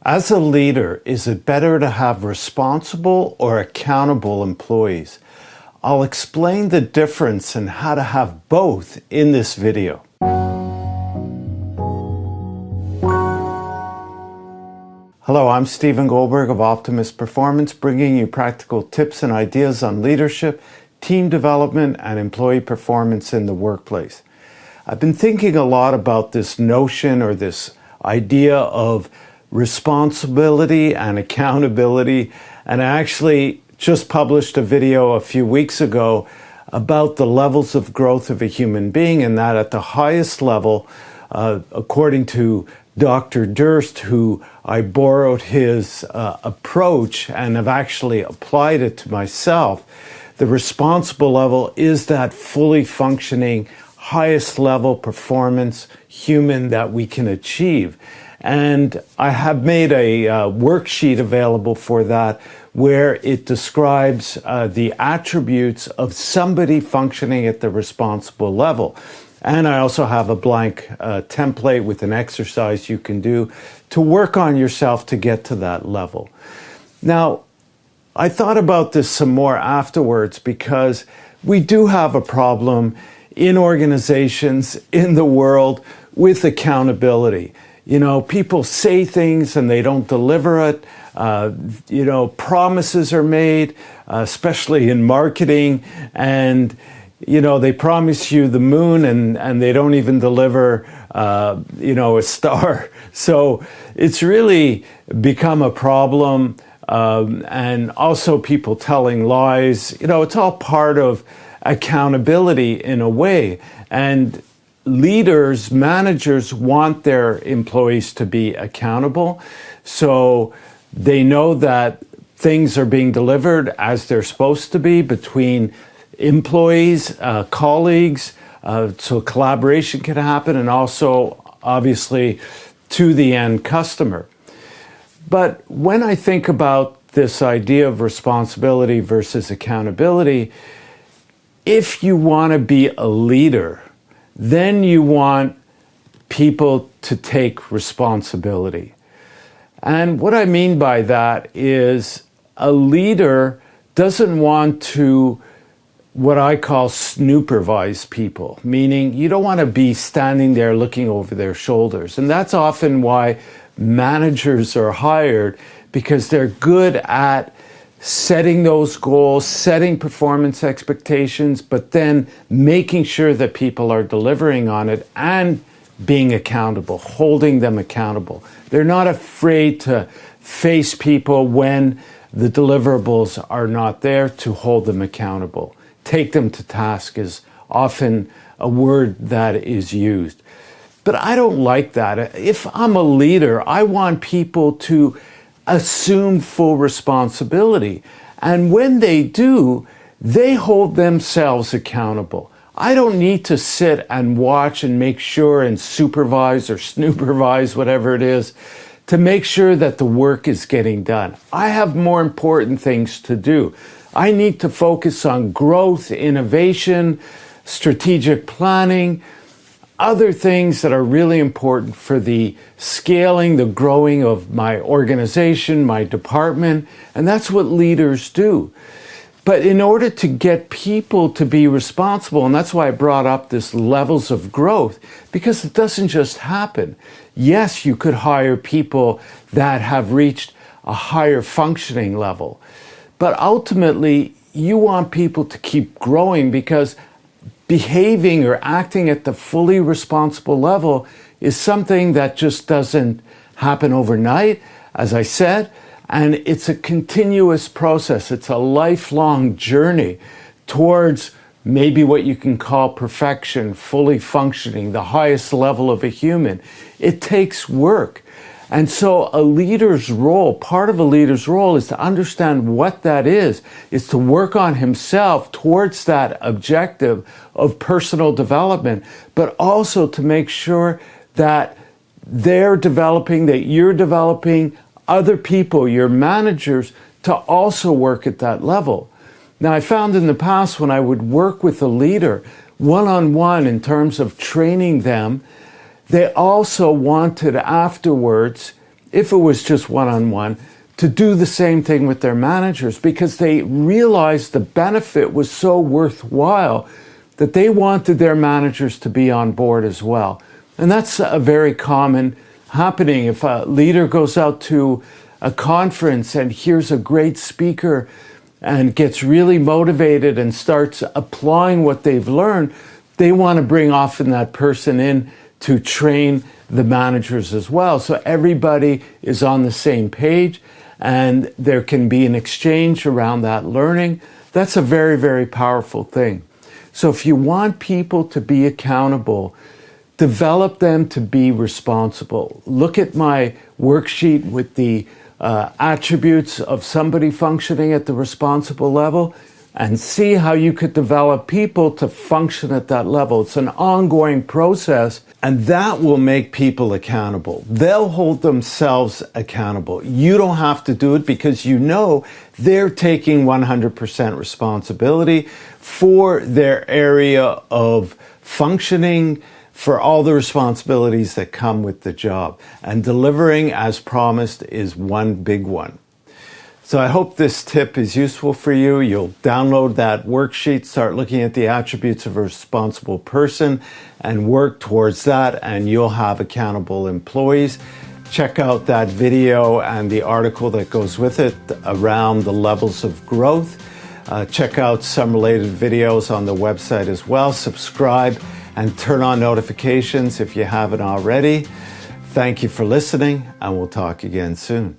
As a leader, is it better to have responsible or accountable employees? I'll explain the difference and how to have both in this video. Hello, I'm Stephen Goldberg of Optimus Performance, bringing you practical tips and ideas on leadership, team development, and employee performance in the workplace. I've been thinking a lot about this notion or this idea of responsibility and accountability, and I actually just published a video a few weeks ago about the levels of growth of a human being, and that at the highest level, according to Dr. Durst, who I borrowed his approach and have actually applied it to myself, the responsible level is that fully functioning, highest level performance human that we can achieve. And I have made a worksheet available for that where it describes the attributes of somebody functioning at the responsible level. And I also have a blank template with an exercise you can do to work on yourself to get to that level. Now, I thought about this some more afterwards because we do have a problem in organizations, in the world, with accountability. You know, people say things and they don't deliver it. Promises are made, especially in marketing, and they promise you the moon and they don't even deliver, a star. So it's really become a problem. And also people telling lies. It's all part of accountability in a way. And leaders, managers want their employees to be accountable. So they know that things are being delivered as they're supposed to be between employees, colleagues, so collaboration can happen, and also obviously to the end customer. But when I think about this idea of responsibility versus accountability, if you want to be a leader, then you want people to take responsibility. And what I mean by that is a leader doesn't want to what I call snoopervise people, meaning you don't want to be standing there looking over their shoulders. And that's often why managers are hired, because they're good at setting those goals, setting performance expectations, but then making sure that people are delivering on it and being accountable, holding them accountable. They're not afraid to face people when the deliverables are not there, to hold them accountable. Take them to task is often a word that is used. But I don't like that. If I'm a leader, I want people to assume full responsibility. And when they do, they hold themselves accountable. I don't need to sit and watch and make sure and supervise or snoopervise, whatever it is, to make sure that the work is getting done. I have more important things to do. I need to focus on growth, innovation, strategic planning, other things that are really important for the scaling, the growing of my organization, my department, and that's what leaders do. But in order to get people to be responsible, and that's why I brought up this levels of growth, because it doesn't just happen. Yes, you could hire people that have reached a higher functioning level, but ultimately you want people to keep growing, because behaving or acting at the fully responsible level is something that just doesn't happen overnight, as I said, and it's a continuous process. It's a lifelong journey towards maybe what you can call perfection, fully functioning, the highest level of a human. It takes work. And so a leader's role, part of a leader's role, is to understand what that is to work on himself towards that objective of personal development, but also to make sure that they're developing, that you're developing other people, your managers, to also work at that level. Now, I found in the past when I would work with a leader one-on-one in terms of training them, they also wanted afterwards if it was just one-on-one, to do the same thing with their managers, because they realized the benefit was so worthwhile that they wanted their managers to be on board as well. And that's a very common happening. If a leader goes out to a conference and hears a great speaker and gets really motivated and starts applying what they've learned, they want to bring often that person in to train the managers as well. So everybody is on the same page and there can be an exchange around that learning. That's a very, very powerful thing. So if you want people to be accountable, develop them to be responsible. Look at my worksheet with the attributes of somebody functioning at the responsible level and see how you could develop people to function at that level. It's an ongoing process, and that will make people accountable. They'll hold themselves accountable. You don't have to do it because you know they're taking 100% responsibility for their area of functioning, for all the responsibilities that come with the job. And delivering as promised is one big one. So I hope this tip is useful for you. You'll download that worksheet, start looking at the attributes of a responsible person and work towards that, and you'll have accountable employees. Check out that video and the article that goes with it around the levels of growth. Check out some related videos on the website as well. Subscribe and turn on notifications if you haven't already. Thank you for listening, and we'll talk again soon.